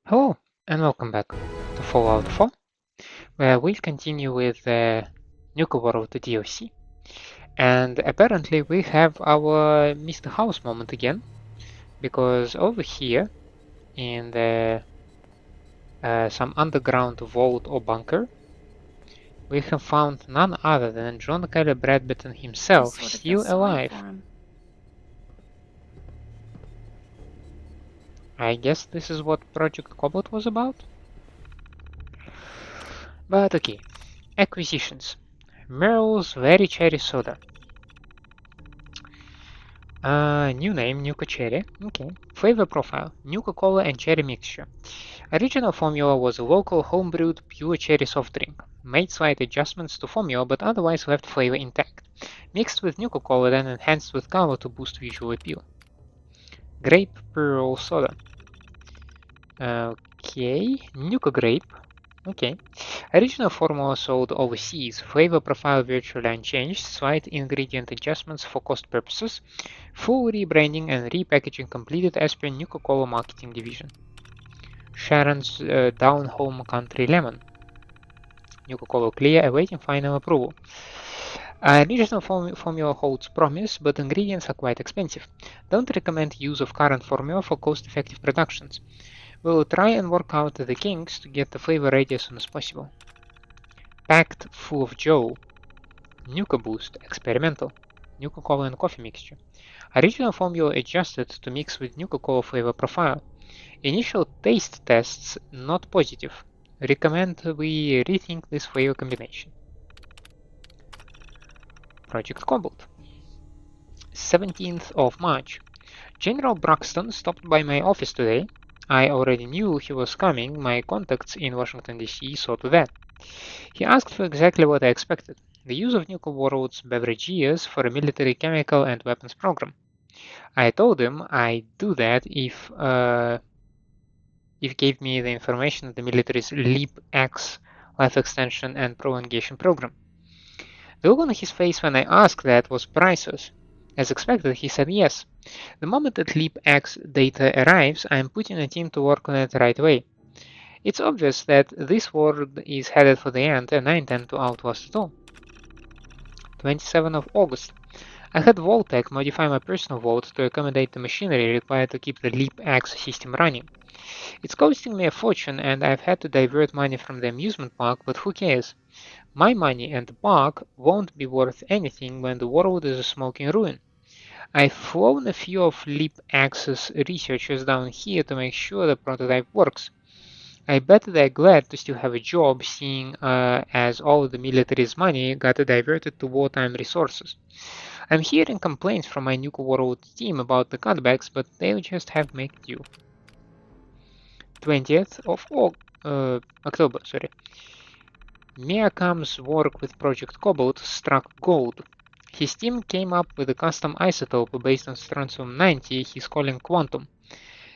Hello, and welcome back to Fallout 4, where we'll continue with the Nuka-World DLC. And apparently we have our Mr. House moment again, because over here, in the some underground vault or bunker, we have found none other than John Kelly Bradburton himself, I sort of still feel sorry alive. for him. I guess this is what Project Cobalt was about? But okay, acquisitions. Merle's Very Cherry Soda. New name, Nuka Cherry. Okay. Flavor profile, Nuka-Cola and cherry mixture. Original formula was a local homebrewed pure cherry soft drink. Made slight adjustments to formula but otherwise left flavor intact. Mixed with Nuka-Cola then enhanced with color to boost visual appeal. Grape Pearl Soda. Okay. Nuka Grape. Okay. Original formula sold overseas. Flavor profile virtually unchanged. Slight ingredient adjustments for cost purposes. Full rebranding and repackaging completed as per Nuka-Cola marketing division. Sharon's Down Home Country Lemon. Nuka-Cola Clear awaiting final approval. Original formula holds promise, but ingredients are quite expensive. Don't recommend use of current formula for cost-effective productions. We'll try and work out the kinks to get the flavor ready as soon as possible. Packed full of Joe. Nuka Boost Experimental. Nuka-Cola and coffee mixture. Original formula adjusted to mix with Nuka-Cola flavor profile. Initial taste tests not positive. Recommend we rethink this flavor combination. Project Cobalt. 17th of March. General Braxton stopped by my office today. I already knew he was coming. My contacts in Washington DC saw to that. He asked for exactly what I expected. The use of Nuka-World's beverages for a military chemical and weapons program. I told him I'd do that if gave me the information of the military's LEAP-X life extension and prolongation program. The look on his face when I asked that was priceless. As expected, he said yes. The moment that LEAP-X data arrives, I am putting a team to work on it right away. It's obvious that this world is headed for the end, and I intend to outlast it all. 27th of August. I had Vault-Tec modify my personal vault to accommodate the machinery required to keep the LEAP-X system running. It's costing me a fortune and I've had to divert money from the amusement park, but who cares? My money and the park won't be worth anything when the world is a smoking ruin. I've flown a few of LEAP-X's researchers down here to make sure the prototype works. I bet they're glad to still have a job, seeing as all of the military's money got diverted to wartime resources. I'm hearing complaints from my Nuka-World team about the cutbacks, but they'll just have to make do. 20th of October. Miakam's work with Project Cobalt struck gold. His team came up with a custom isotope based on strontium-90 he's calling Quantum.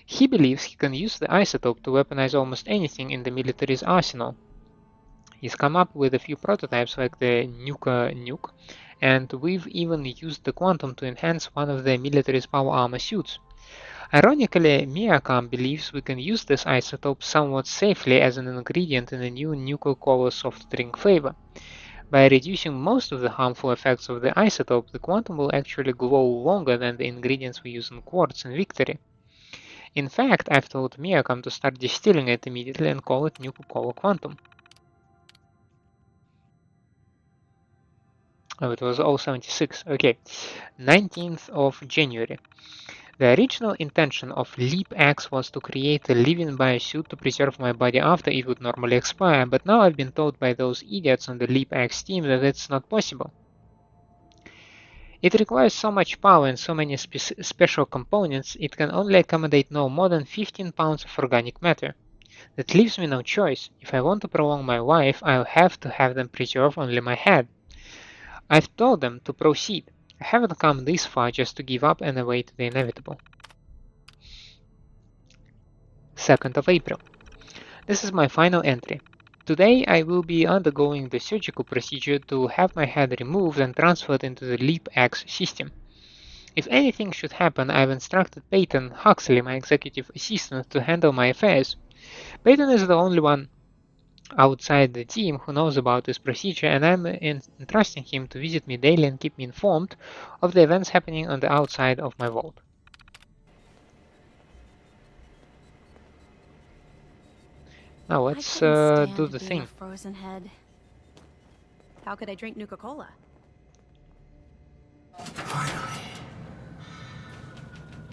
He believes he can use the isotope to weaponize almost anything in the military's arsenal. He's come up with a few prototypes like the Nuka-Nuke, and we've even used the Quantum to enhance one of the military's power armor suits. Ironically, Miakam believes we can use this isotope somewhat safely as an ingredient in a new Nuka-Cola soft drink flavor. By reducing most of the harmful effects of the isotope, the Quantum will actually glow longer than the ingredients we use in Quartz and Victory. In fact, I've told Miakam to start distilling it immediately and call it Nuka-Cola Quantum. Oh, it was 076. Okay. 19th of January. The original intention of LEAP-X was to create a living biosuit to preserve my body after it would normally expire, but now I've been told by those idiots on the LEAP-X team that it's not possible. It requires so much power and so many special components, it can only accommodate no more than 15 pounds of organic matter. That leaves me no choice. If I want to prolong my life, I'll have to have them preserve only my head. I've told them to proceed. I haven't come this far just to give up and await the inevitable. 2nd of April. This is my final entry. Today I will be undergoing the surgical procedure to have my head removed and transferred into the LEAP-X system. If anything should happen, I've instructed Peyton Huxley, my executive assistant, to handle my affairs. Peyton is the only one outside the team who knows about this procedure, and I'm entrusting him to visit me daily and keep me informed of the events happening on the outside of my vault. Now let's do the thing. Frozen head. How could I drink Nuka-Cola? Finally.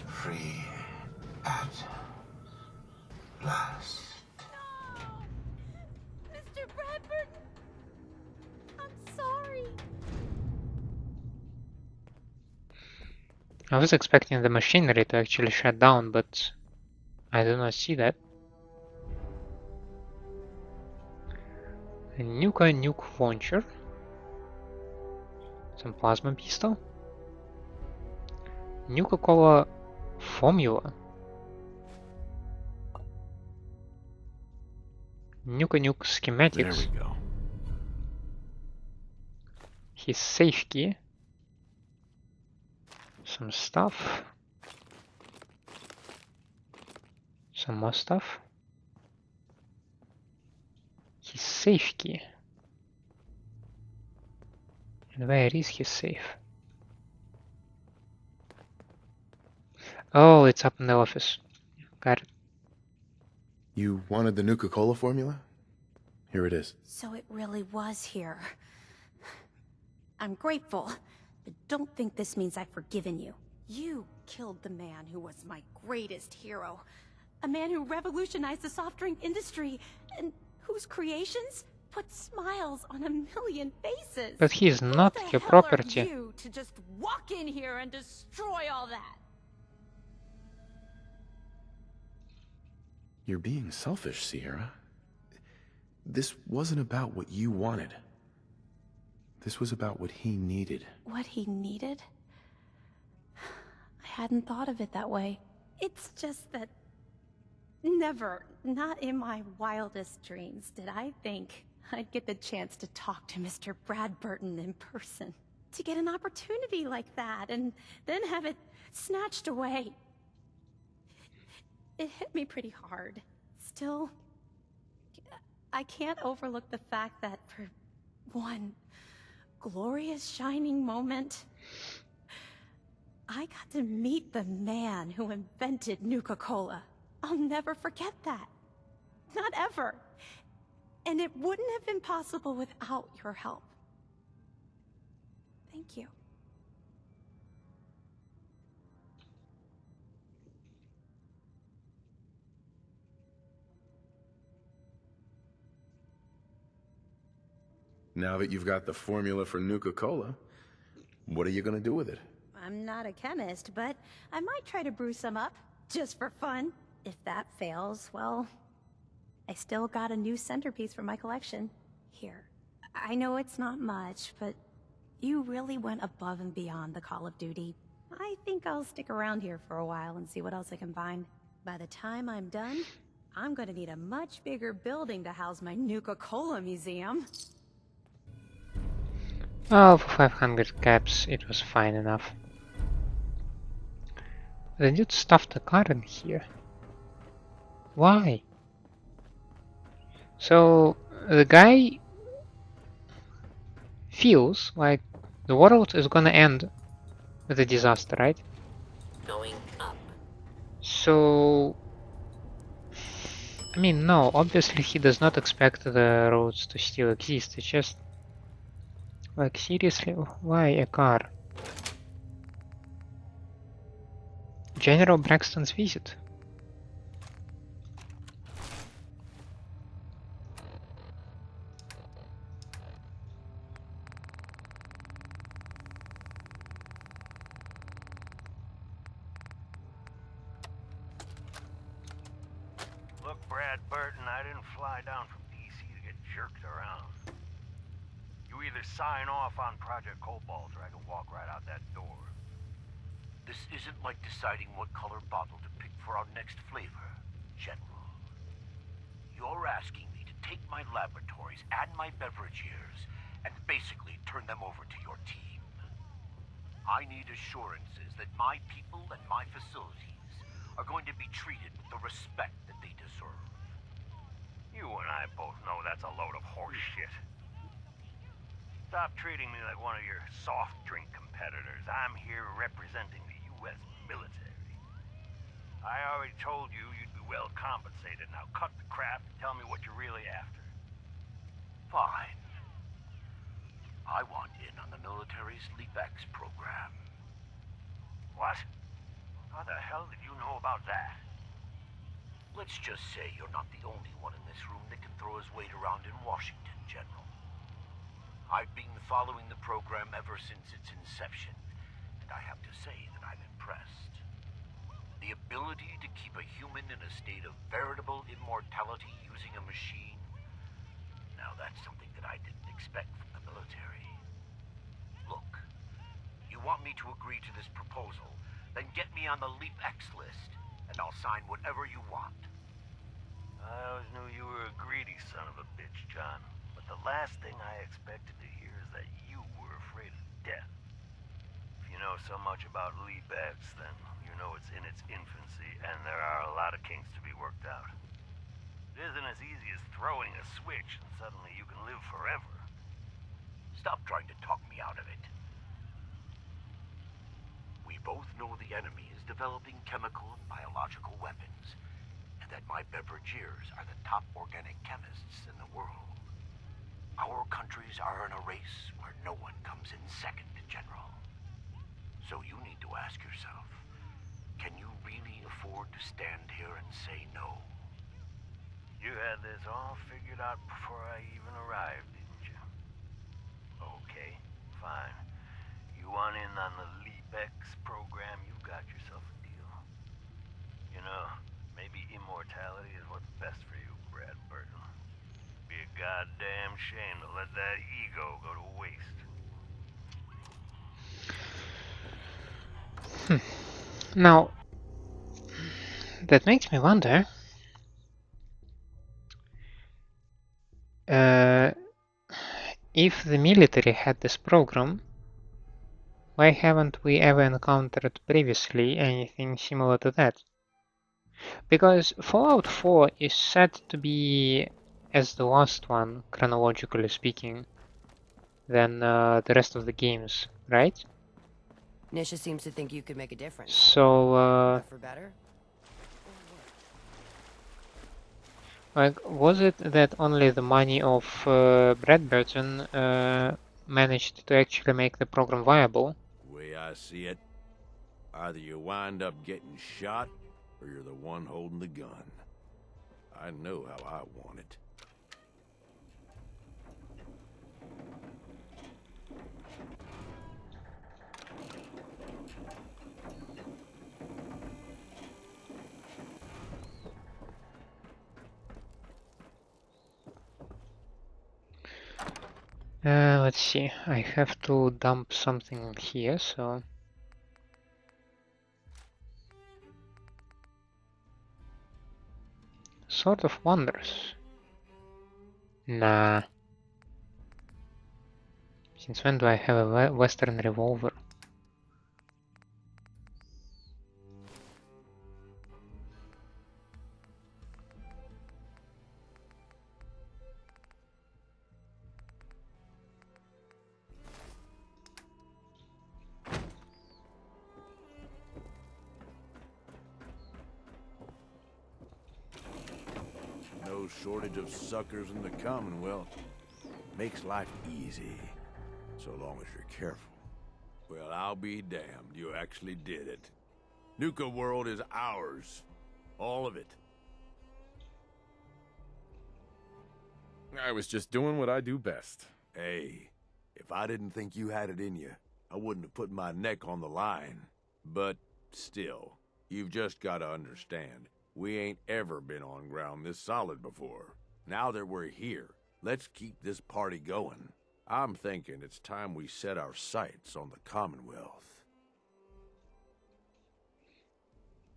Free at last. No! Mr. Bradburton! I'm sorry. I was expecting the machinery to actually shut down, but I do not see that. A nuke launcher. Some plasma pistol. Nuka-Cola formula. Nuke schematics. There we go. His safe key. Some stuff. Some more stuff. His safe key. And where is his safe? Oh, it's up in the office. Got it. You wanted the Nuka-Cola formula? Here it is. So it really was here. I'm grateful, but don't think this means I've forgiven you. You killed the man who was my greatest hero. A man who revolutionized the soft drink industry, and whose creations put smiles on a million faces. But he is not Who the your hell property. Are you to just walk in here and destroy all that? You're being selfish, Sierra. This wasn't about what you wanted. This was about what he needed. What he needed? I hadn't thought of it that way. It's just that never, not in my wildest dreams, did I think I'd get the chance to talk to Mr. Bradburton in person. To get an opportunity like that, and then have it snatched away. It hit me pretty hard. Still, I can't overlook the fact that for one glorious shining moment, I got to meet the man who invented Nuka-Cola. I'll never forget that. Not ever. And it wouldn't have been possible without your help. Thank you. Now that you've got the formula for Nuka-Cola, what are you gonna do with it? I'm not a chemist, but I might try to brew some up, just for fun. If that fails, well, I still got a new centerpiece for my collection. Here. I know it's not much, but you really went above and beyond the Call of Duty. I think I'll stick around here for a while and see what else I can find. By the time I'm done, I'm gonna need a much bigger building to house my Nuka-Cola museum. Oh, for 500 caps, it was fine enough. They did stuff the car in here. Why? So, the guy feels like the world is gonna end with a disaster, right? Going up. So, I mean, no, obviously he does not expect the roads to still exist. It's just, like, seriously, why a car? General Braxton's visit. Look, Bradburton, I didn't fly down from DC to get jerked around. You either sign off on Project Cobalt or I can walk right out that door. This isn't like deciding what color bottle to pick for our next flavor, General. You're asking me to take my laboratories and my beverages and basically turn them over to your team. I need assurances that my people and my facilities are going to be treated with the respect that they deserve. shit. Stop treating me like one of your soft drink competitors. I'm here representing the U.S. military. I already told you you'd be well compensated. Now cut the crap and tell me what you're really after. Fine. I want in on the military's LeapX program. What? How the hell did you know about that? Let's just say you're not the only one in this room that can throw his weight around in Washington, General. I've been following the program ever since its inception, and I have to say that I'm impressed. The ability to keep a human in a state of veritable immortality using a machine, now that's something that I didn't expect from the military. Look, you want me to agree to this proposal, then get me on the LeapX list, and I'll sign whatever you want. I always knew you were a greedy son of a bitch, John. But the last thing I expected to hear is that you were afraid of death. If you know so much about LeapX, then you know it's in its infancy, and there are a lot of kinks to be worked out. It isn't as easy as throwing a switch and suddenly you can live forever. Stop trying to talk me out of it. We both know the enemy is developing chemical and biological weapons, and that my beverages are the top organic chemists in the world. Our countries are in a race where no one comes in second, General. So you need to ask yourself, can you really afford to stand here and say no? You had this all figured out before I even arrived, didn't you? Okay, fine. You want in on the LeapX program, you got yourself a deal. You know, maybe immortality is what's best for you, Brad Burton. Be a goddamn shame to let that ego go to waste. Now, that makes me wonder. If the military had this program, why haven't we ever encountered previously anything similar to that? Because Fallout 4 is said to be as the last one, chronologically speaking, than the rest of the games, right? Nisha seems to think you could make a difference. So, For better? like, was it that only the money of Brad Burton managed to actually make the program viable? The way I see it, either you wind up getting shot, or you're the one holding the gun. I know how I want it. Let's see, I have to dump something here, so... Sort of wonders. Nah. Since when do I have a Western revolver? No shortage of suckers in the Commonwealth. Makes life easy, so long as you're careful. Well, I'll be damned, you actually did it. Nuka-World is ours. All of it. I was just doing what I do best. Hey, if I didn't think you had it in you, I wouldn't have put my neck on the line. But still, you've just got to understand, we ain't ever been on ground this solid before. Now that we're here, let's keep this party going. I'm thinking it's time we set our sights on the Commonwealth.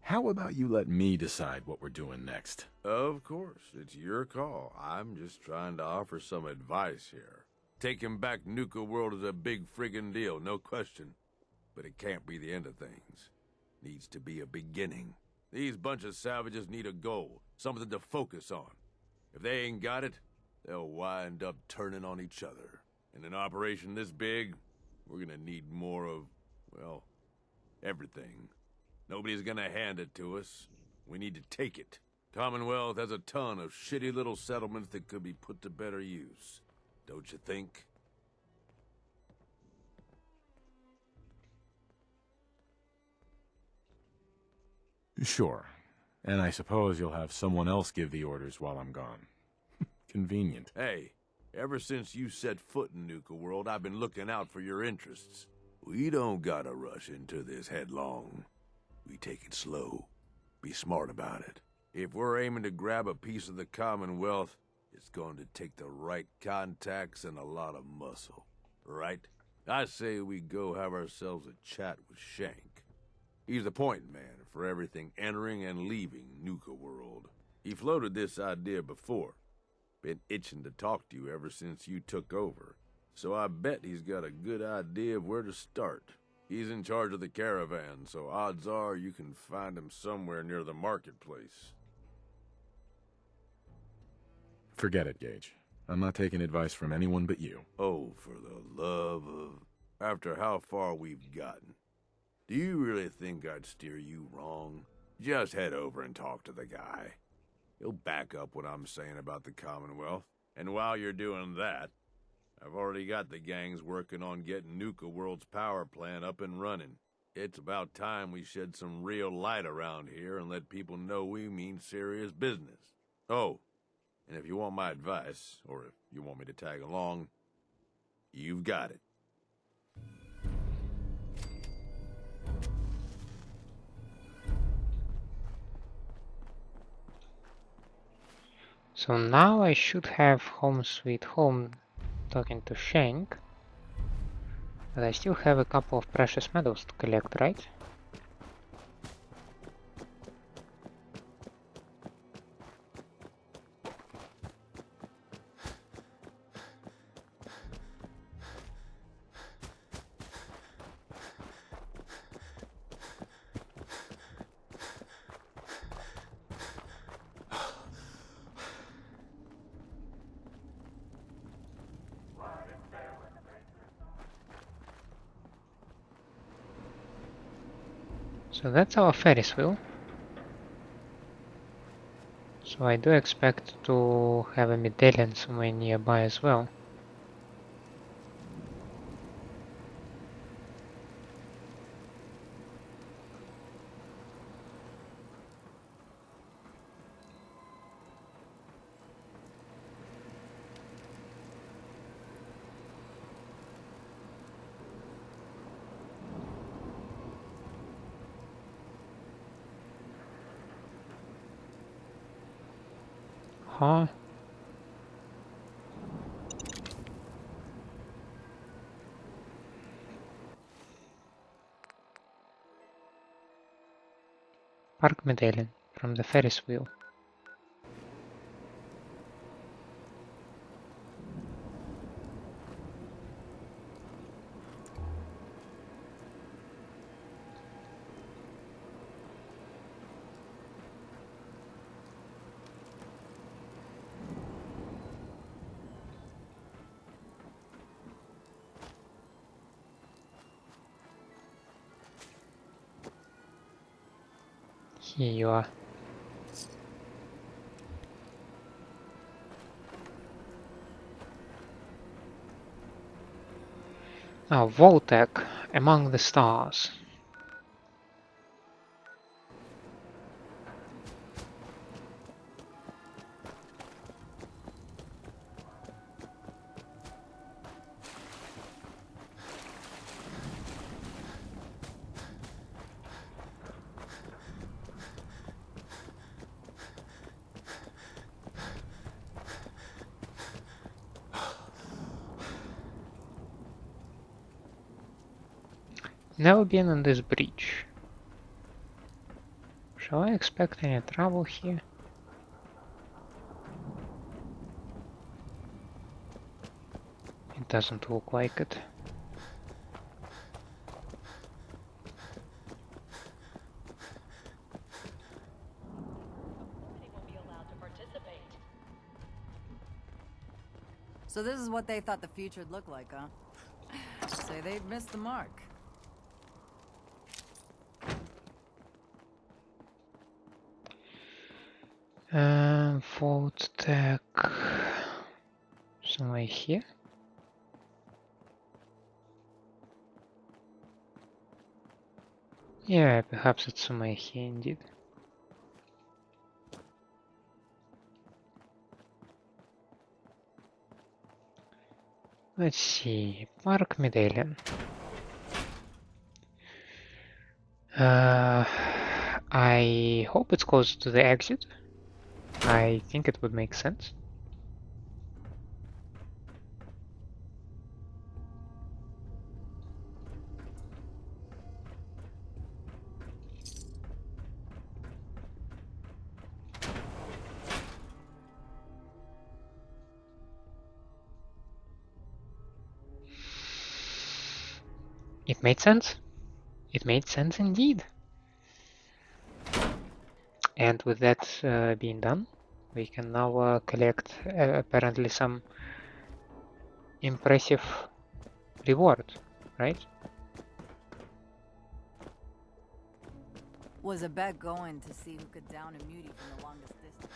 How about you let me decide what we're doing next? Of course, it's your call. I'm just trying to offer some advice here. Taking back Nuka-World is a big friggin' deal, no question. But it can't be the end of things. Needs to be a beginning. These bunch of savages need a goal, something to focus on. If they ain't got it, they'll wind up turning on each other. In an operation this big, we're gonna need more of, well, everything. Nobody's gonna hand it to us. We need to take it. Commonwealth has a ton of shitty little settlements that could be put to better use. Don't you think? Sure. And I suppose you'll have someone else give the orders while I'm gone. Convenient. Hey, ever since you set foot in Nuka-World, I've been looking out for your interests. We don't gotta rush into this headlong. We take it slow. Be smart about it. If we're aiming to grab a piece of the Commonwealth, it's going to take the right contacts and a lot of muscle. Right? I say we go have ourselves a chat with Shank. He's the point man for everything entering and leaving Nuka-World. He floated this idea before. Been itching to talk to you ever since you took over. So I bet he's got a good idea of where to start. He's in charge of the caravan, so odds are you can find him somewhere near the marketplace. Forget it, Gage. I'm not taking advice from anyone but you. Oh, for the love of... After how far we've gotten, do you really think I'd steer you wrong? Just head over and talk to the guy. He'll back up what I'm saying about the Commonwealth. And while you're doing that, I've already got the gangs working on getting Nuka-World's power plant up and running. It's about time we shed some real light around here and let people know we mean serious business. Oh, and if you want my advice, or if you want me to tag along, you've got it. So now I should have Home Sweet Home talking to Shank. But I still have a couple of precious medals to collect, right? So that's our Ferris wheel. So I do expect to have a medallion somewhere nearby as well. Huh? Park medallion from the Ferris wheel. Here you are. Ah, Vault-Tec, Among the Stars. Never been on this bridge. Shall I expect any trouble here? It doesn't look like it. So this is what they thought the future'd look like, huh? Say they'd missed the mark. Vault-Tec somewhere here. Yeah, perhaps it's somewhere here indeed. Let's see, Park Medallion. I hope it's close to the exit. I think it would make sense. It made sense. It made sense indeed. And with that being done, we can now collect apparently some impressive reward, right? Was a bet going to see who could down a mutie from the longest distance.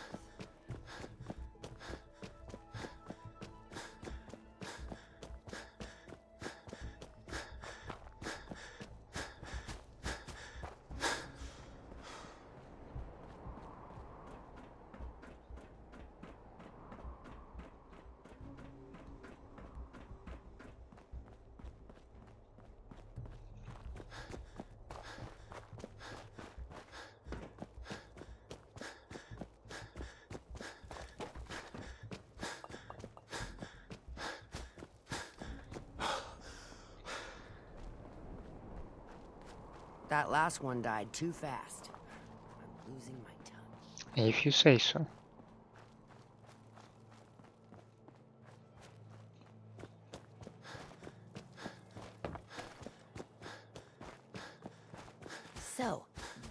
That last one died too fast. I'm losing my tongue. If you say so. So,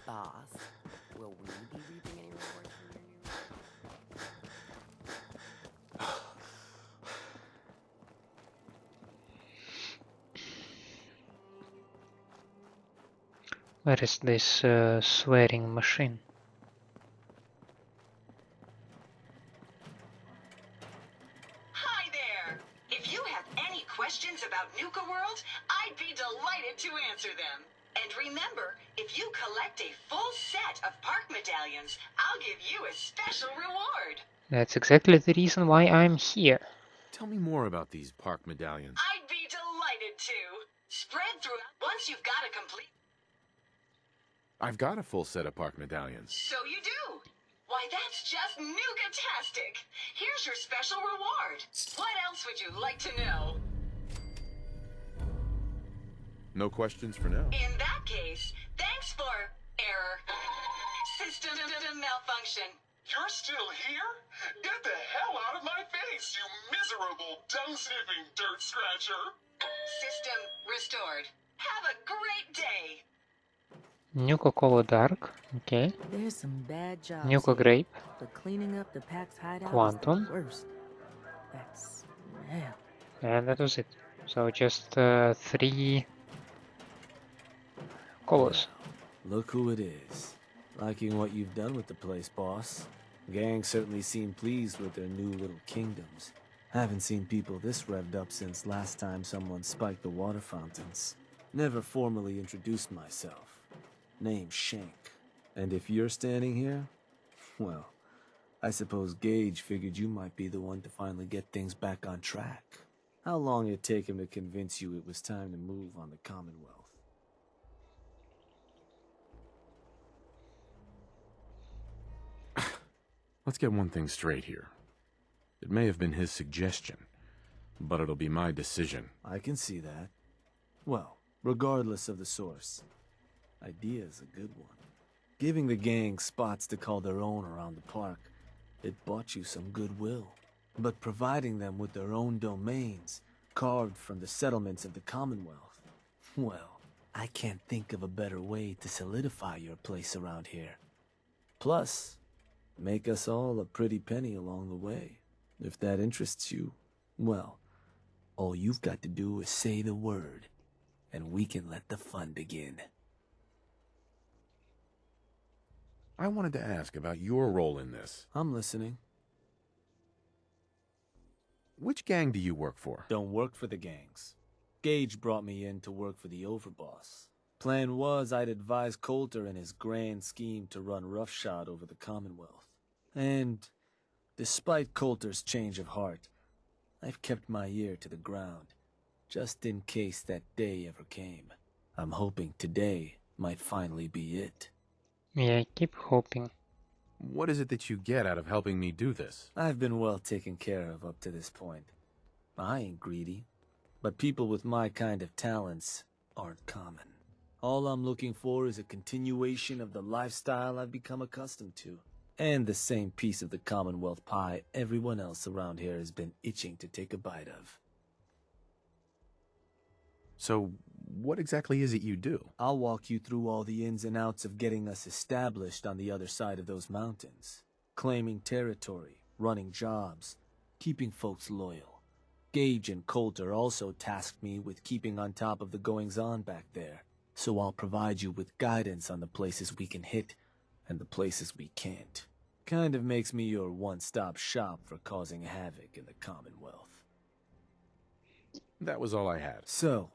boss, will we be reaping any rewards from your new... Where is this swearing machine? Hi there! If you have any questions about Nuka-World, I'd be delighted to answer them. And remember, if you collect a full set of park medallions, I'll give you a special reward. That's exactly the reason why I'm here. Tell me more about these park medallions. I'd be delighted to. Spread throughout. Once you've got a complete... I've got a full set of park medallions. So you do. Why, that's just Nuka-tastic. Here's your special reward. What else would you like to know? No questions for now. In that case, thanks for error. System malfunction. You're still here? Get the hell out of my face, you miserable, dung-sniffing dirt scratcher! System restored. Have a great day. Nuka-Cola Dark, okay. There's some bad jobs. Nuka Grape, But cleaning up the Pack's hideout Quantum. is the worst. That's smell. and that was it. So just 3 colas. Look who it is. Liking what you've done with the place, boss. Gang certainly seem pleased with their new little kingdoms. Haven't seen people this revved up since last time someone spiked the water fountains. Never formally introduced myself. Name's Shank. And if you're standing here, well, I suppose Gage figured you might be the one to finally get things back on track. How long it take him to convince you it was time to move on the Commonwealth? Let's get one thing straight here. It may have been his suggestion, but it'll be my decision. I can see that. Well, regardless of the source, idea's a good one. Giving the gang spots to call their own around the park, it bought you some goodwill. But providing them with their own domains, carved from the settlements of the Commonwealth, well, I can't think of a better way to solidify your place around here. Plus, make us all a pretty penny along the way. If that interests you, Well, all you've got to do is say the word, and we can let the fun begin. I wanted to ask about your role in this. I'm listening. Which gang do you work for? Don't work for the gangs. Gage brought me in to work for the overboss. Plan was I'd advise Coulter in his grand scheme to run roughshod over the Commonwealth. And despite Coulter's change of heart, I've kept my ear to the ground, just in case that day ever came. I'm hoping today might finally be it. Yeah, I keep hoping. What is it that you get out of helping me do this? I've been well taken care of up to this point. I ain't greedy, but people with my kind of talents aren't common. All I'm looking for is a continuation of the lifestyle I've become accustomed to, and the same piece of the Commonwealth pie everyone else around here has been itching to take a bite of. So, what exactly is it you do? I'll walk you through all the ins and outs of getting us established on the other side of those mountains. Claiming territory, running jobs, keeping folks loyal. Gage and Coulter also tasked me with keeping on top of the goings-on back there, so I'll provide you with guidance on the places we can hit and the places we can't. Kind of makes me your one-stop shop for causing havoc in the Commonwealth. That was all I had. So,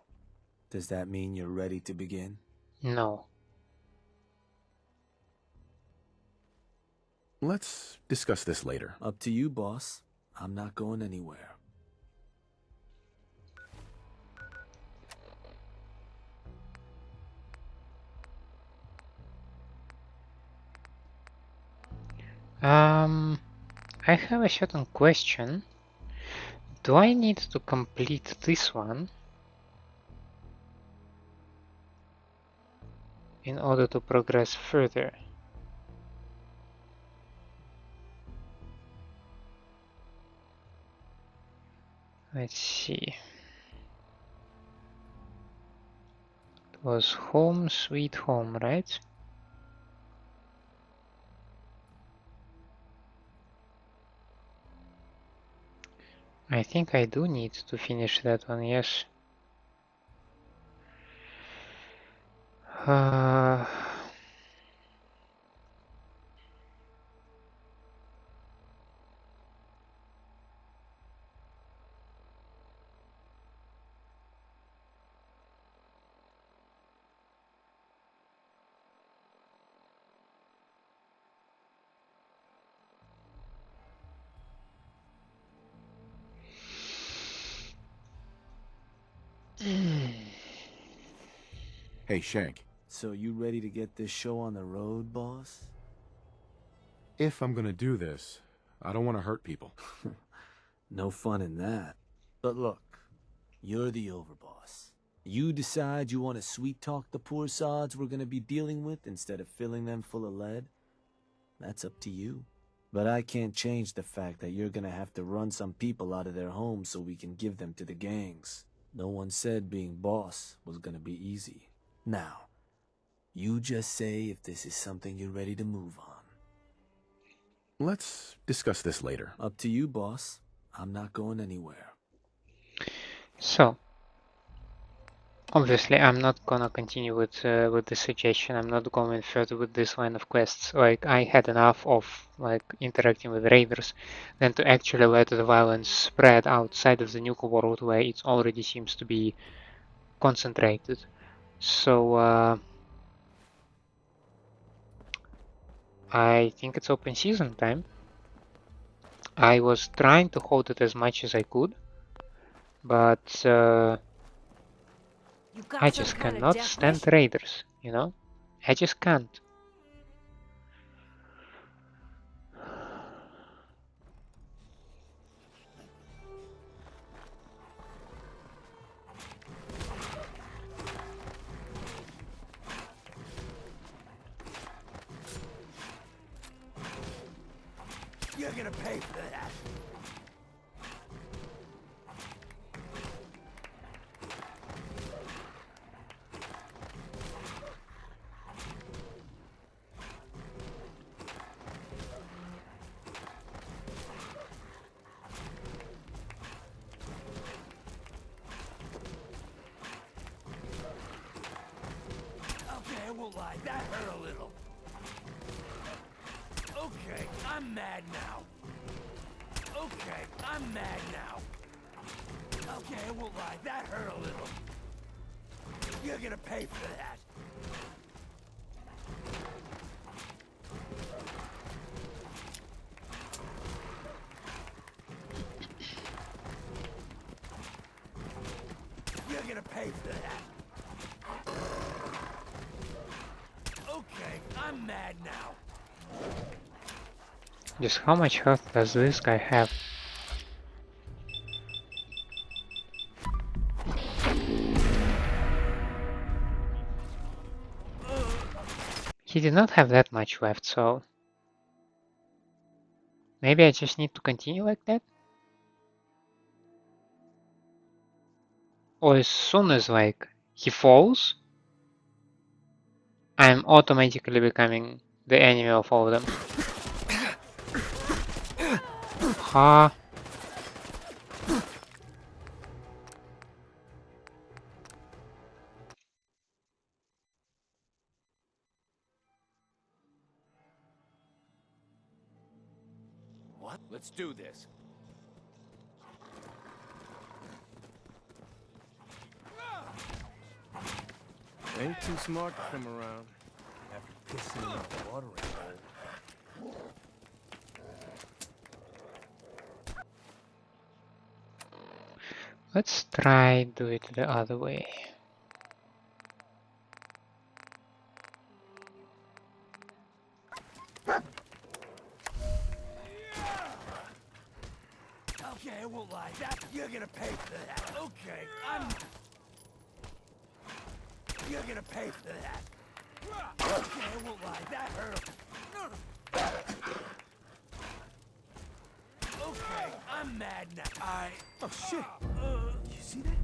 does that mean you're ready to begin? No. Let's discuss this later. Up to you, boss. I'm not going anywhere. I have a certain question. Do I need to complete this one in order to progress further? Let's see. It was Home Sweet Home, right? I think I do need to finish that one, yes. Hey, Shank. So you ready to get this show on the road, boss? If I'm gonna do this, I don't want to hurt people. No fun in that. But look, you're the overboss. You decide you want to sweet-talk the poor sods we're gonna be dealing with instead of filling them full of lead? That's up to you. But I can't change the fact that you're gonna have to run some people out of their homes so we can give them to the gangs. No one said being boss was gonna be easy. Now, you just say if this is something you're ready to move on. Let's discuss this later. Up to you, boss. I'm not going anywhere. So, obviously, I'm not gonna continue with the suggestion. I'm not going further with this line of quests. Like, I had enough of like interacting with raiders than to actually let the violence spread outside of the Nuka-World, where it already seems to be concentrated. So, I think it's open season time. I was trying to hold it as much as I could, but I just cannot stand raiders, you know? I just can't. You're gonna pay for that. lie, that hurt a little. Okay, I'm mad now. Okay, I'm mad now. Okay, I won't lie, that hurt a little. You're gonna pay for that. You're gonna pay for that. Okay, I'm mad now. Just how much health does this guy have? He did not have that much left, so maybe I just need to continue like that? Or as soon as like he falls, I'm automatically becoming the enemy of all of them. Huh? What? Let's do this. Ain't too smart to come around after pissing in a watering hole. Let's try do it the other way. Okay, I won't lie, that you're gonna pay for that. Okay, you're gonna pay for that. Okay, I won't lie, that hurt. Okay, I'm mad now. Oh shit! You see that?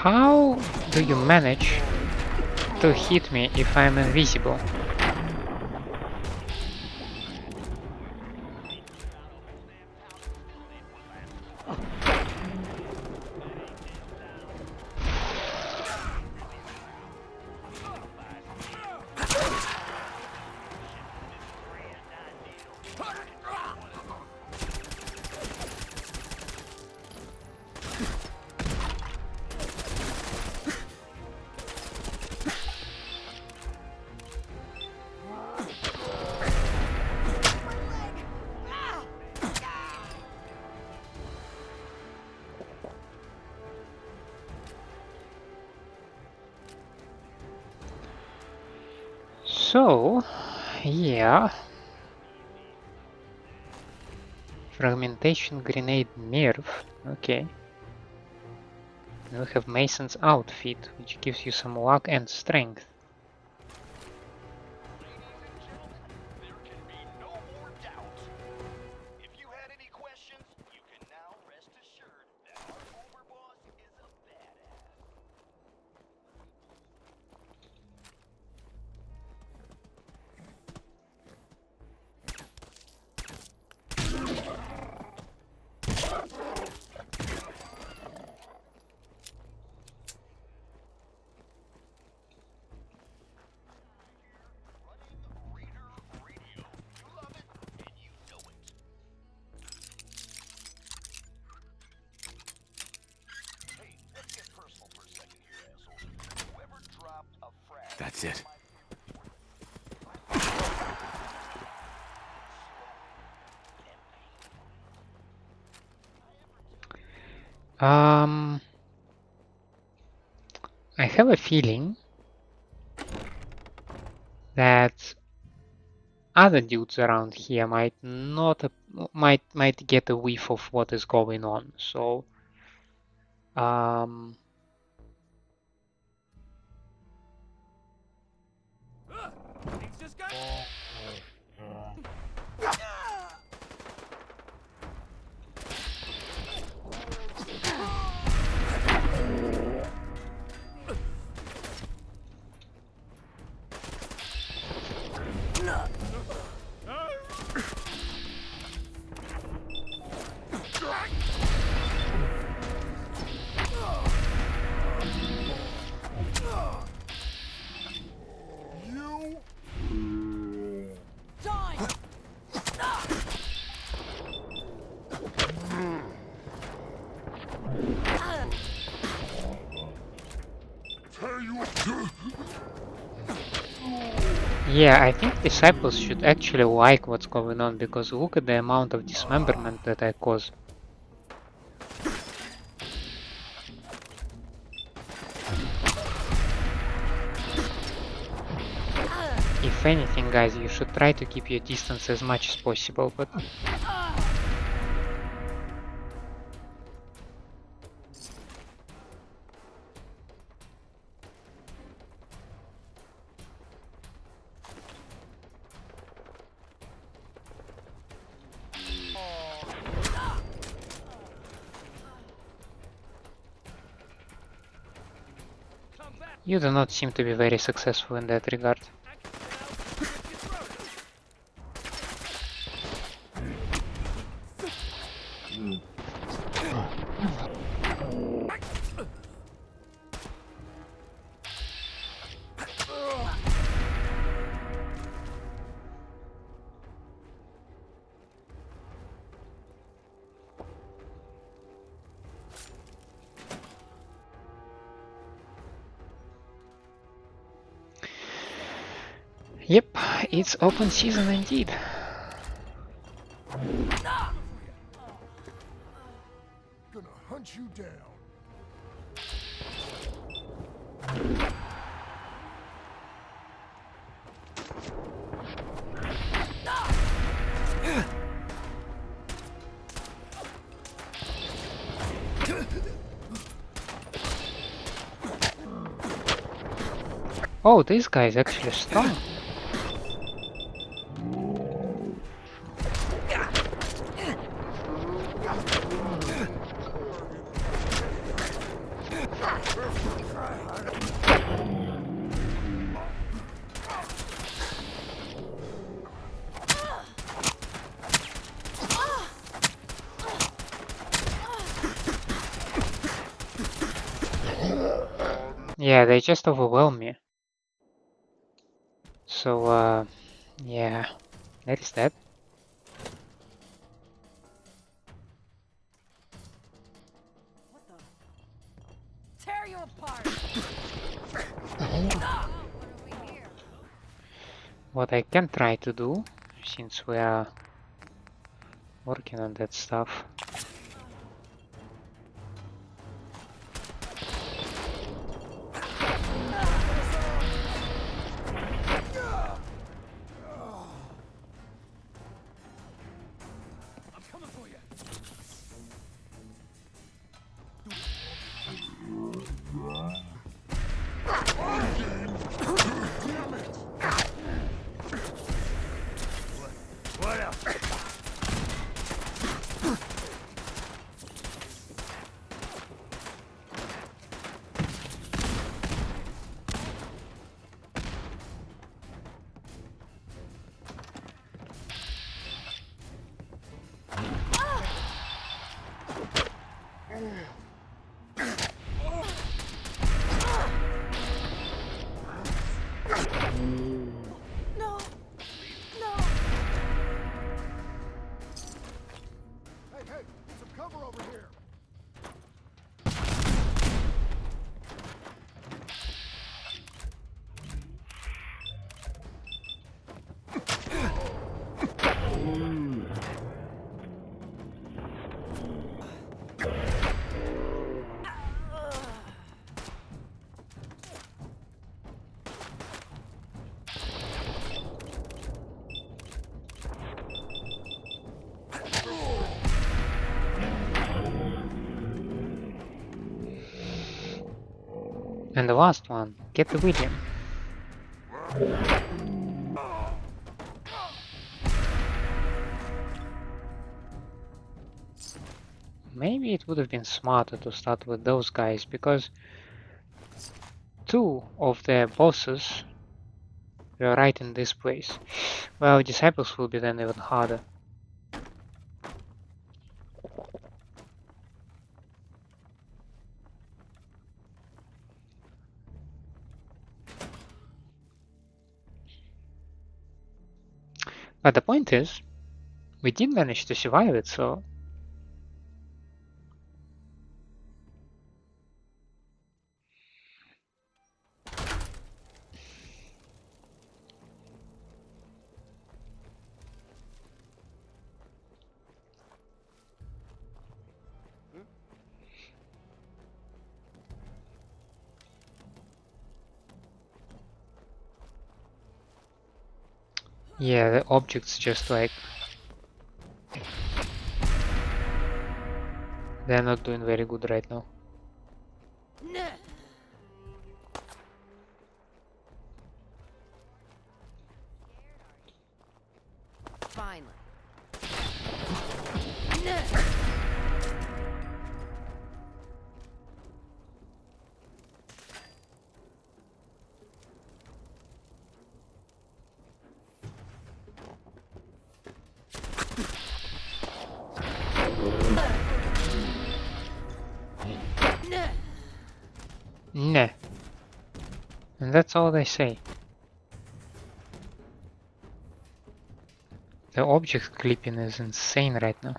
How do you manage to hit me if I'm invisible? So, yeah. Fragmentation grenade nerf. Okay. And we have Mason's outfit, which gives you some luck and strength. That's it. I have a feeling that other dudes around here might get a whiff of what is going on. So Um, yeah, I think disciples should actually like what's going on, because look at the amount of dismemberment that I cause. If anything, guys, you should try to keep your distance as much as possible, but... You do not seem to be very successful in that regard. Yep, it's open season indeed. Gonna hunt you down. Oh, this guy is actually strong. Yeah, they just overwhelm me. So, yeah, that is that. What the? Tear you apart! What I can try to do, since we are working on that stuff. And the last one, get the William. Maybe it would have been smarter to start with those guys, because 2 of the bosses were right in this place. Well, disciples will be then even harder. But the point is, we did manage to survive it, so... Yeah, the objects just like... they're not doing very good right now. Finally. Nah. And that's all they say. The object clipping is insane right now.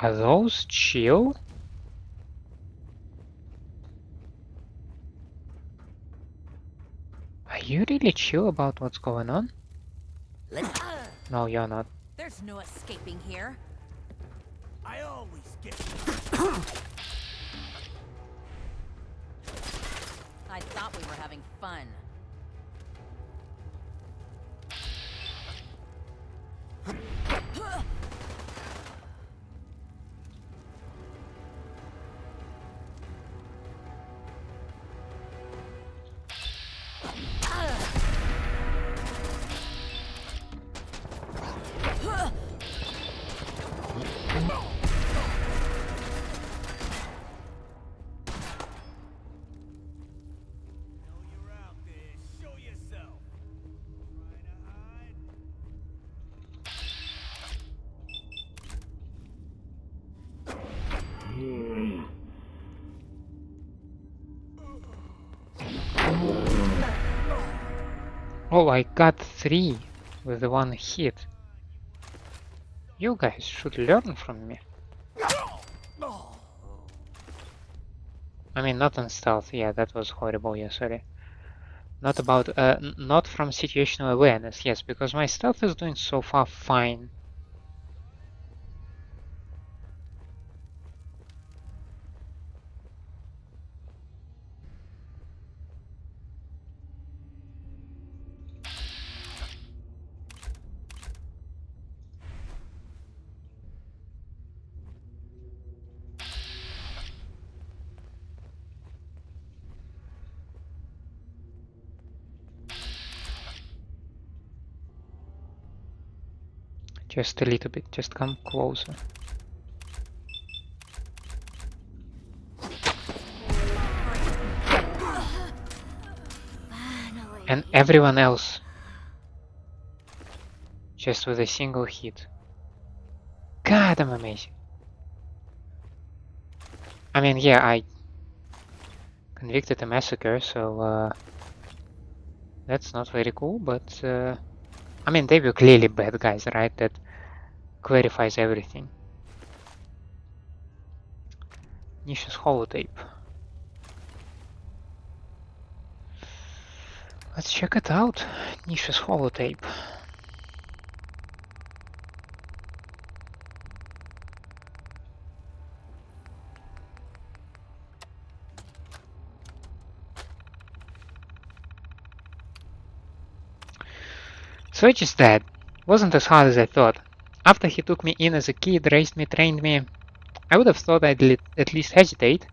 Are those chill? Are you really chill about what's going on? No, you're not. There's no escaping here. I always get I thought we were having fun. Oh, I got 3 with the 1 hit. You guys should learn from me. I mean, not on stealth. Yeah, that was horrible. Yeah, sorry. Not about, not from situational awareness. Yes, because my stealth is doing so far fine. Just a little bit, just come closer. And everyone else just with a single hit. God, I'm amazing. I mean, yeah, I convicted a massacre, so that's not very cool, but I mean, they were clearly bad guys, right? That clarifies everything. Nisha's holotape. Let's check it out. Nisha's holotape. Switch is dead. Wasn't as hard as I thought. After he took me in as a kid, raised me, trained me, I would have thought I'd at least hesitate,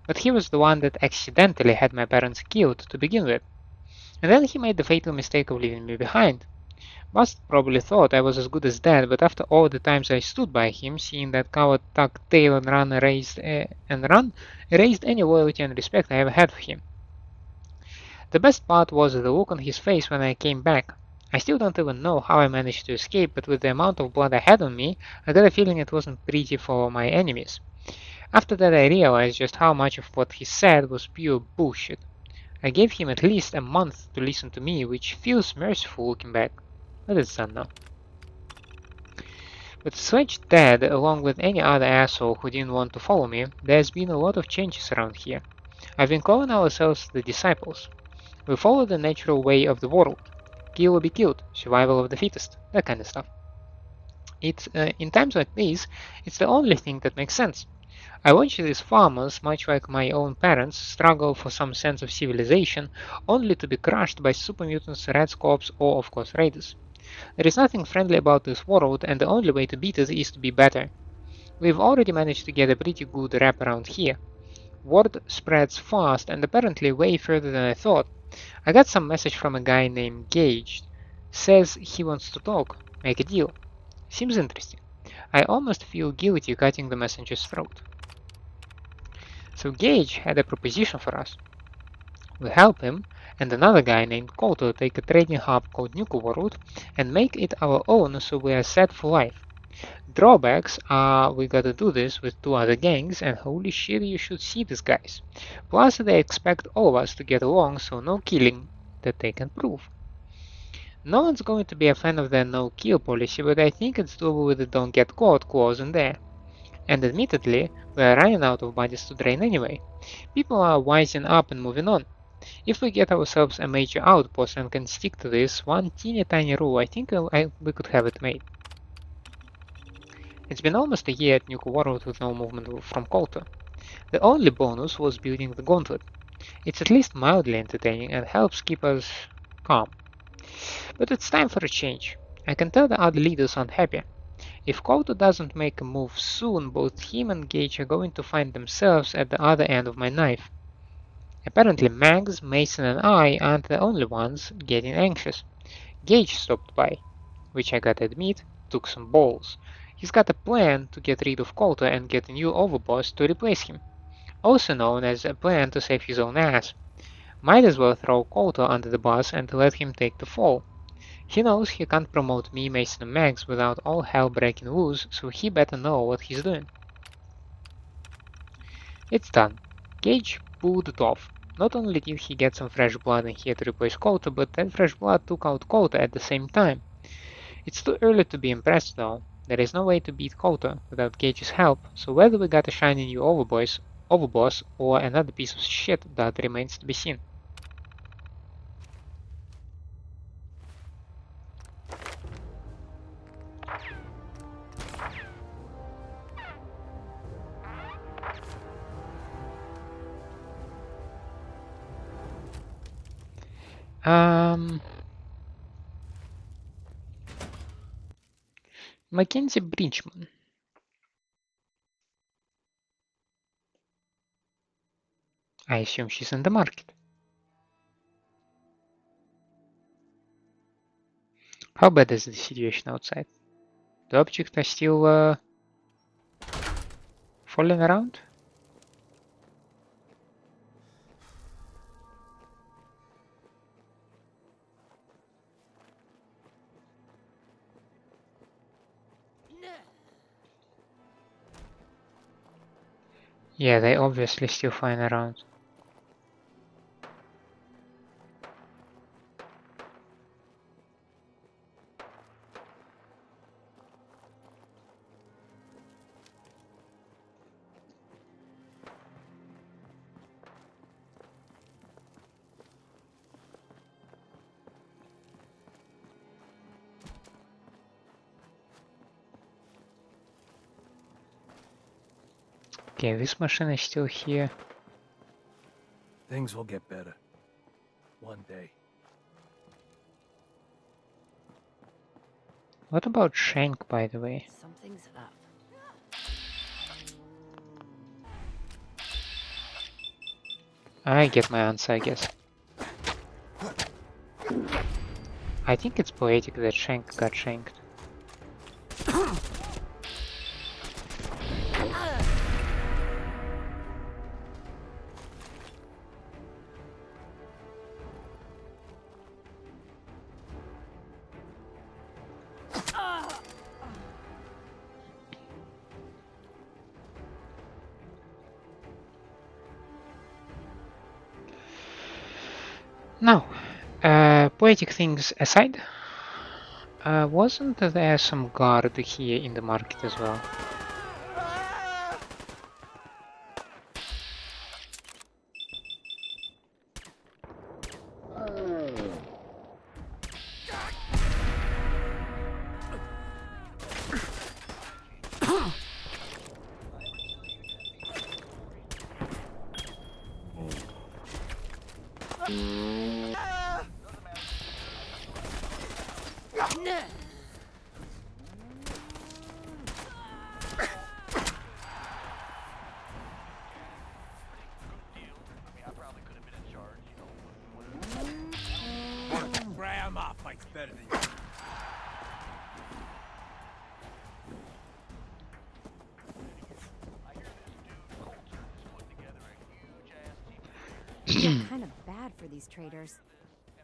but he was the one that accidentally had my parents killed to begin with. And then he made the fatal mistake of leaving me behind. Bust probably thought I was as good as dead, but after all the times I stood by him, seeing that coward tuck tail and run erased any loyalty and respect I ever had for him. The best part was the look on his face when I came back. I still don't even know how I managed to escape, but with the amount of blood I had on me, I got a feeling it wasn't pretty for my enemies. After that I realized just how much of what he said was pure bullshit. I gave him at least a month to listen to me, which feels merciful looking back, but it's done now. With Switch dead, along with any other asshole who didn't want to follow me, there's been a lot of changes around here. I've been calling ourselves the Disciples. We follow the natural way of the world. Kill or be killed, survival of the fittest, that kind of stuff. In times like these, it's the only thing that makes sense. I watch these farmers, much like my own parents, struggle for some sense of civilization, only to be crushed by super mutants, red scorps, or of course raiders. There is nothing friendly about this world, and the only way to beat it is to be better. We've already managed to get a pretty good rap around here. Word spreads fast and apparently way further than I thought. I got some message from a guy named Gage. Says he wants to talk, make a deal. Seems interesting. I almost feel guilty cutting the messenger's throat. So Gage had a proposition for us. We help him and another guy named Koto take a trading hub called Nuka-World and make it our own so we are set for life. Drawbacks are we gotta do this with 2 other gangs, and holy shit, you should see these guys. Plus they expect all of us to get along, so no killing that they can prove. No one's going to be a fan of their no-kill policy, but I think it's doable with the don't get caught clause in there. And admittedly, we are running out of bodies to drain anyway. People are wising up and moving on. If we get ourselves a major outpost and can stick to this one teeny tiny rule, I think we could have it made. It's been almost a year at Nuka-World with no movement from Colter. The only bonus was building the gauntlet. It's at least mildly entertaining and helps keep us calm. But it's time for a change. I can tell the other leaders aren't happy. If Colter doesn't make a move soon, both him and Gage are going to find themselves at the other end of my knife. Apparently Mags, Mason and I aren't the only ones getting anxious. Gage stopped by, which I gotta admit, took some balls. He's got a plan to get rid of Colter and get a new overboss to replace him, also known as a plan to save his own ass. Might as well throw Colter under the bus and let him take the fall. He knows he can't promote me, Mason and Max without all hell breaking loose, so he better know what he's doing. It's done. Gage pulled it off. Not only did he get some fresh blood in here to replace Colter, but that fresh blood took out Colter at the same time. It's too early to be impressed though. There is no way to beat Colter without Gage's help, so whether we got a shiny new overboss or another piece of shit, that remains to be seen. Mackenzie Bridgman. I assume she's in the market. How bad is the situation outside? The objects are still falling around? Yeah, they obviously still flying around. Okay, this machine is still here. Things will get better. One day. What about Shank, by the way? Something's up. I get my answer, I guess. I think it's poetic that Shank got shanked. Now, poetic things aside, wasn't there some guard here in the market as well? Grandma fights better than you. Feel kind of bad for these traders,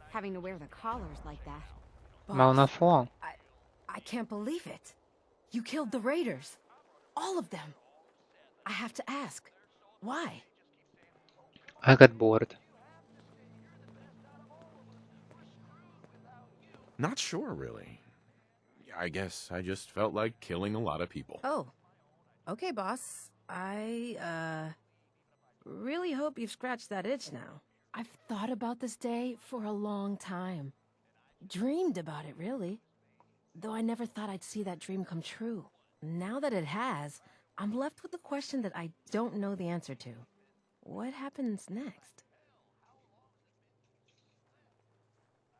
having to wear the collars like that. Well, not for long. I can't believe it. You killed the raiders. All of them. I have to ask, why? I got bored. Not sure, really. I guess I just felt like killing a lot of people. Oh, okay, boss. I, really hope you've scratched that itch now. I've thought about this day for a long time. Dreamed about it, really. Though I never thought I'd see that dream come true. Now that it has, I'm left with a question that I don't know the answer to. What happens next?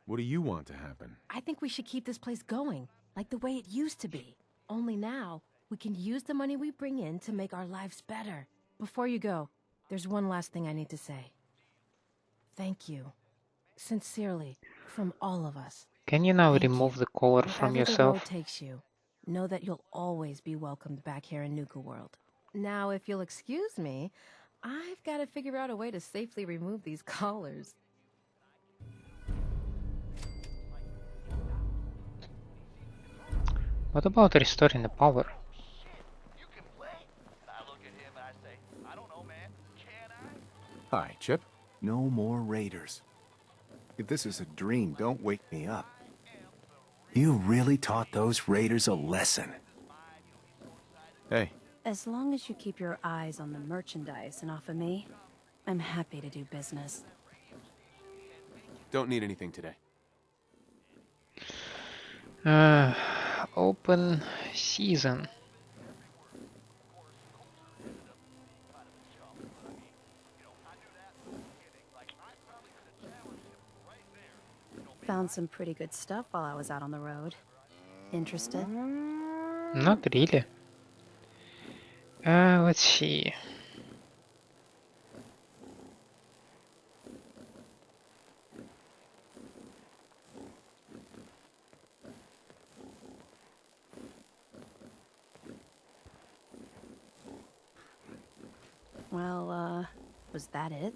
What do you want to happen? I think we should keep this place going, like the way it used to be. Only now, we can use the money we bring in to make our lives better. Before you go, there's one last thing I need to say. Thank you. Sincerely, from all of us. Can you now Thank remove you. the collar from Wherever the road yourself? takes you, know that you'll always be welcomed back here in Nuka-World. Now, if you'll excuse me, I've got to figure out a way to safely remove these collars. What about restoring the power? Hi, Chip. No more raiders. If this is a dream, don't wake me up. You really taught those raiders a lesson. Hey. As long as you keep your eyes on the merchandise and off of me, I'm happy to do business. Don't need anything today. Open season. Found some pretty good stuff while I was out on the road. Interested? Not really. Let's see. Well, was that it?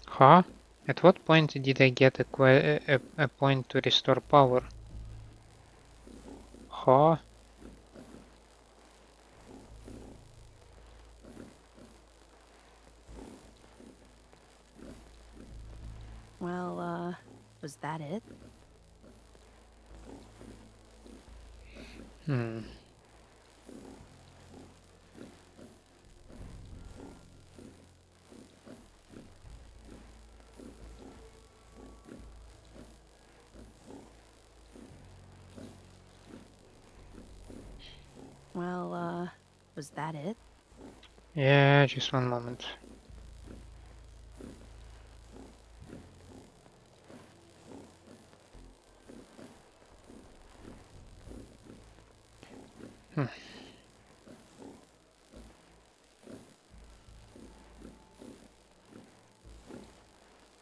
Huh? At what point did I get a point to restore power? Huh? Well, was that it? Hmm. Well, was that it? Yeah, just one moment.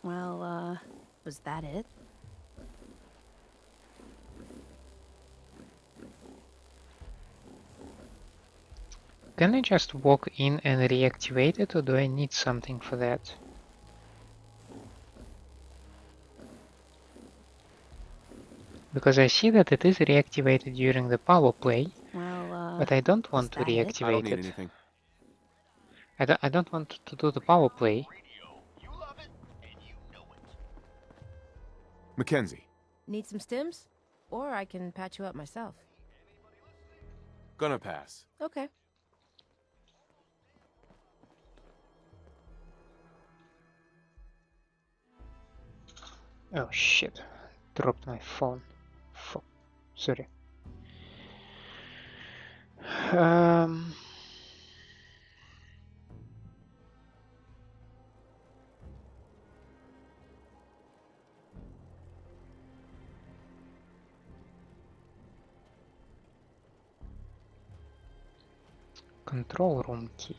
Well, was that it? Can I just walk in and reactivate it, or do I need something for that? Because I see that it is reactivated during the power play, Well, but I don't want to that it? reactivate I don't need it. anything. I don't want to do the power play. Mackenzie, Need some stims? Or I can patch you up myself. gonna pass. Okay. Oh shit, dropped my phone. Fuck. Sorry. Um, control room key.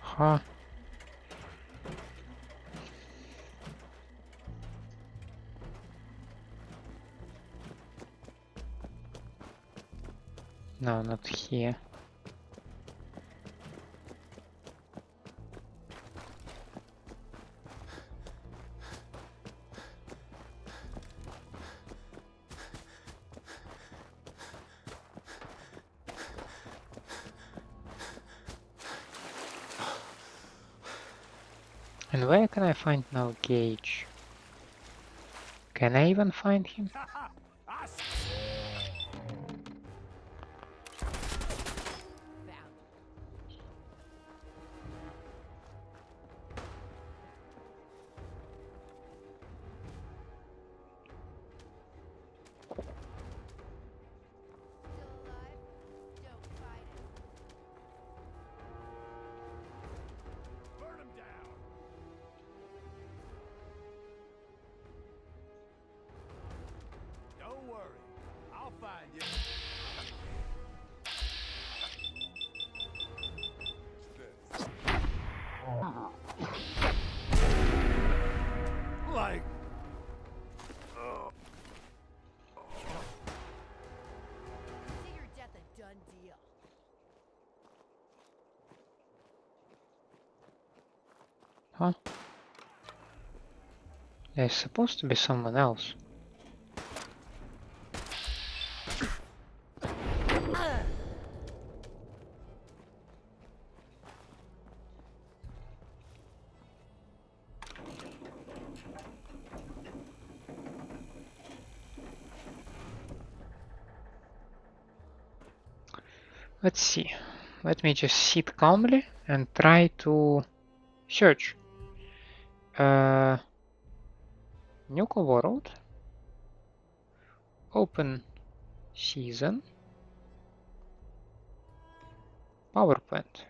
Huh. No, not here. And where can I find now Gage? Can I even find him? Don't worry, I'll find you. Like... Consider death a done deal. Huh? There's supposed to be someone else. Let's see. Let me just sit calmly and try to search. Nuka-World. Open season. Power plant.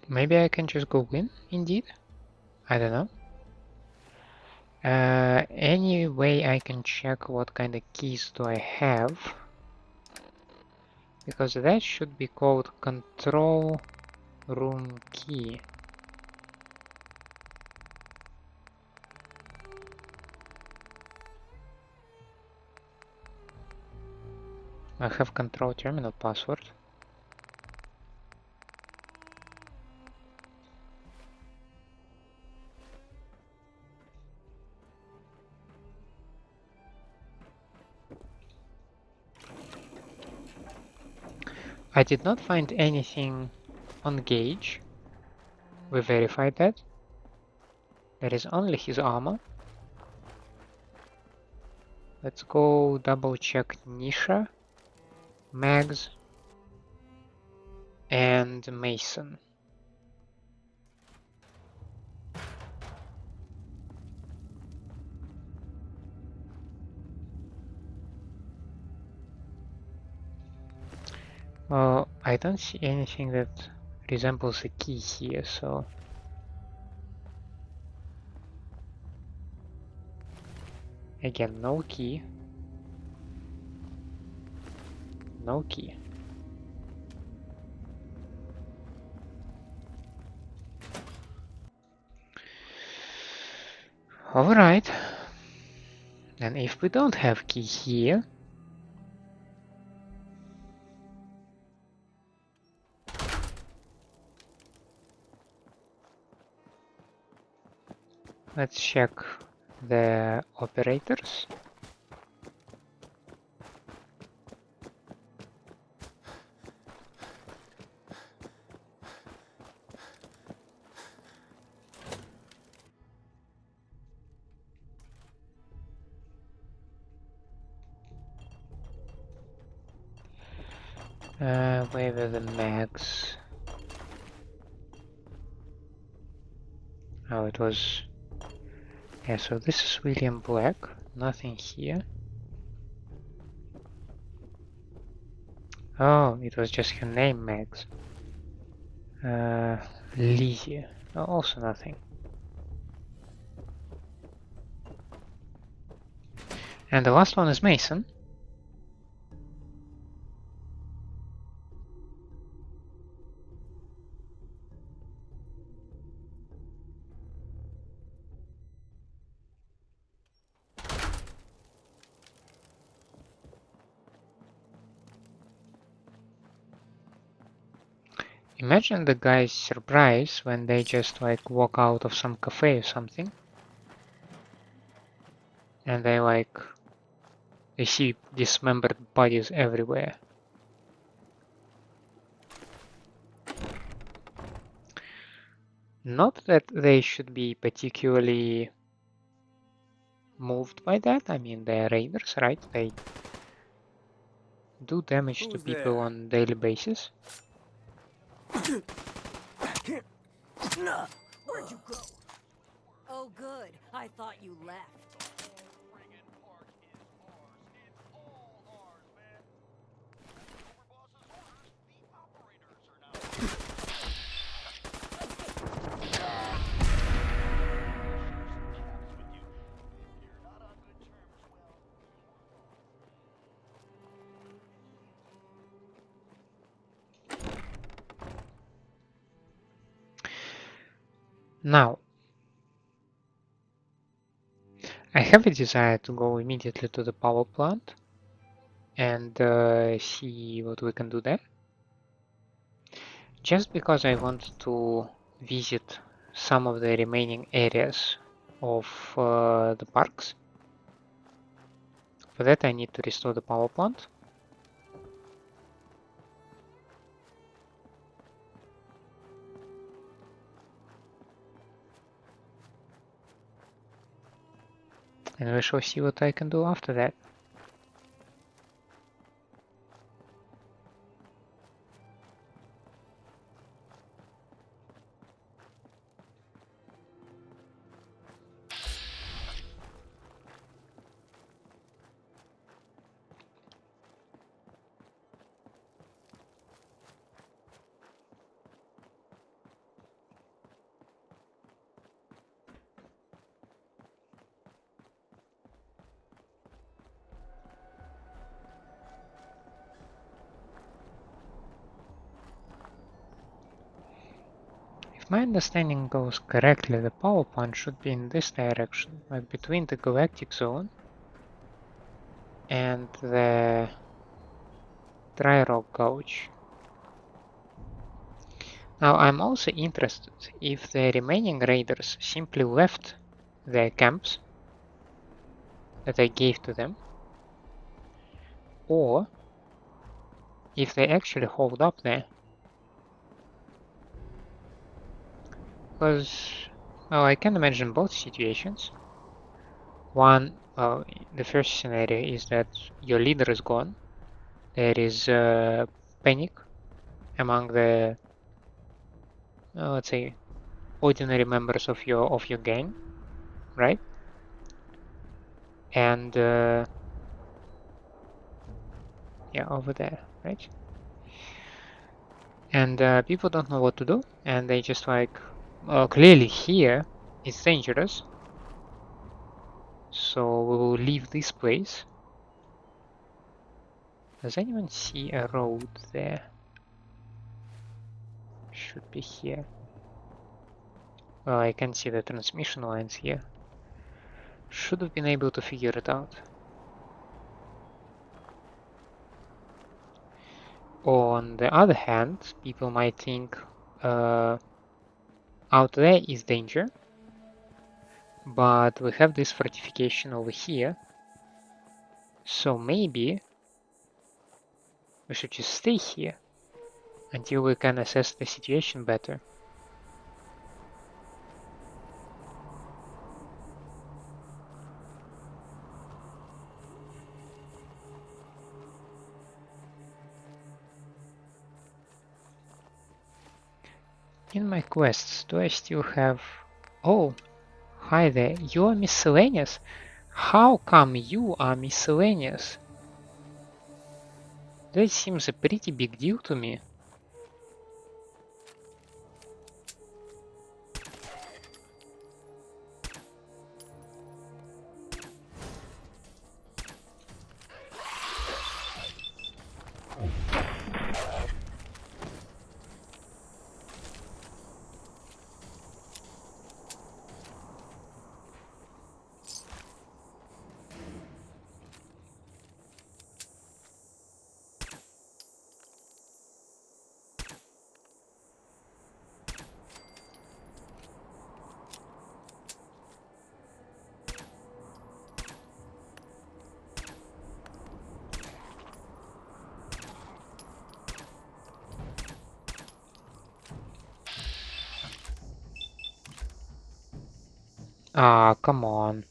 Maybe I can just go in, indeed. I don't know. Any way I can check what kind of keys do I have. Because that should be called control room key. I have control terminal password. I did not find anything on Gage. We verified that. There is only his armor. Let's go double check Nisha, Mags, and Mason. I don't see anything that resembles a key here, so... Again, no key. No key. Alright. And if we don't have key here... Let's check the operators. Where were the mags? Oh, it was... Yeah, so this is William Black. Nothing here. Oh, it was just her name, Mags. Lizzie. Oh, also nothing. And the last one is Mason. Imagine the guy's surprise when they just like walk out of some cafe or something. And they see dismembered bodies everywhere. Not that they should be particularly moved by that. I mean, they're raiders, right? They do damage to people on a daily basis. Where'd you go? Oh, good. I thought you left. Now, I have a desire to go immediately to the power plant and see what we can do there. Just because I want to visit some of the remaining areas of the parks. For that I need to restore the power plant. And we shall see what I can do after that. If my understanding goes correctly, the power plant should be in this direction, like between the galactic zone and the Dry Rock Gauge. Now I'm also interested if the remaining raiders simply left their camps that I gave to them, or if they actually hold up there. Because, well, I can imagine both situations. One, the first scenario is that your leader is gone. There is panic among the, let's say, ordinary members of your gang, right? And yeah, over there, right? And people don't know what to do, and they just like, clearly here it's dangerous, so we will leave this place. Does anyone see a road there? Should be here. Well, I can see the transmission lines here. Should have been able to figure it out. On the other hand, people might think out there is danger, but we have this fortification over here, so maybe we should just stay here until we can assess the situation better. In my quests, do I still have... Oh, hi there, you are miscellaneous? How come you are miscellaneous? That seems a pretty big deal to me. Ah, come on.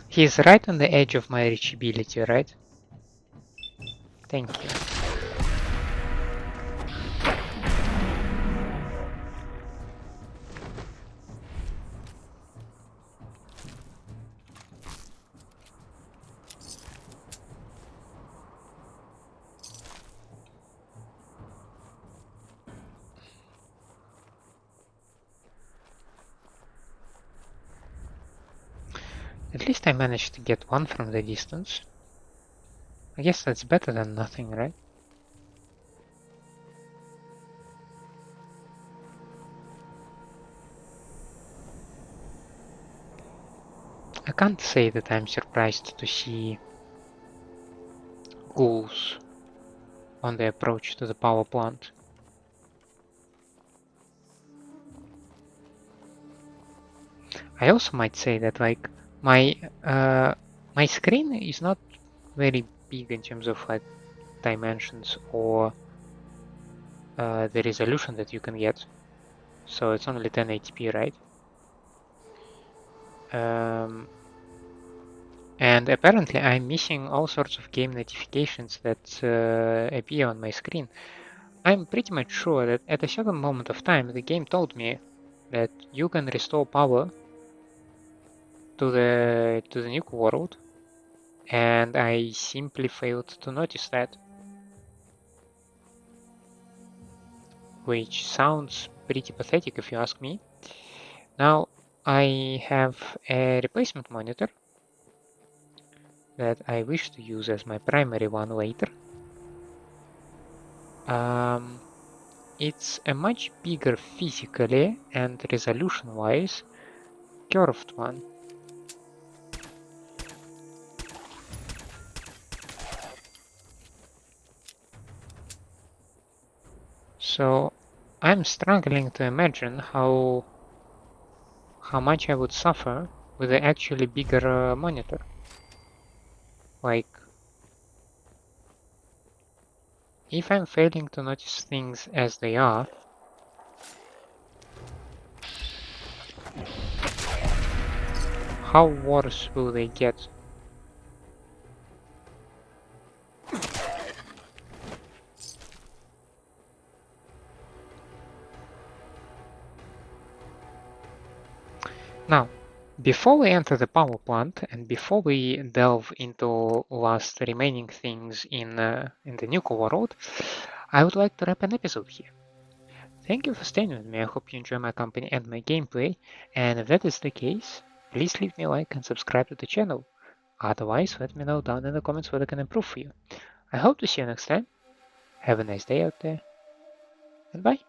He's right on the edge of my reachability, right? Thank you. At least I managed to get one from the distance. I guess that's better than nothing, right? I can't say that I'm surprised to see ghouls on the approach to the power plant. I also might say that like my screen is not very big in terms of like dimensions or the resolution that you can get, so it's only 1080p, right? And apparently I'm missing all sorts of game notifications that appear on my screen. I'm pretty much sure that at a certain moment of time the game told me that you can restore power to the Nuka-World, and I simply failed to notice that. Which sounds pretty pathetic if you ask me. Now I have a replacement monitor that I wish to use as my primary one later. It's a much bigger physically and resolution-wise curved one. So I'm struggling to imagine how much I would suffer with an actually bigger monitor. Like, if I'm failing to notice things as they are, how worse will they get? Now, before we enter the power plant and before we delve into last remaining things in the Nuka-World, I would like to wrap an episode here. Thank you for staying with me. I hope you enjoy my company and my gameplay, and if that is the case, please leave me a like and subscribe to the channel. Otherwise, let me know down in the comments what I can improve for you. I hope to see you next time. Have a nice day out there, and bye!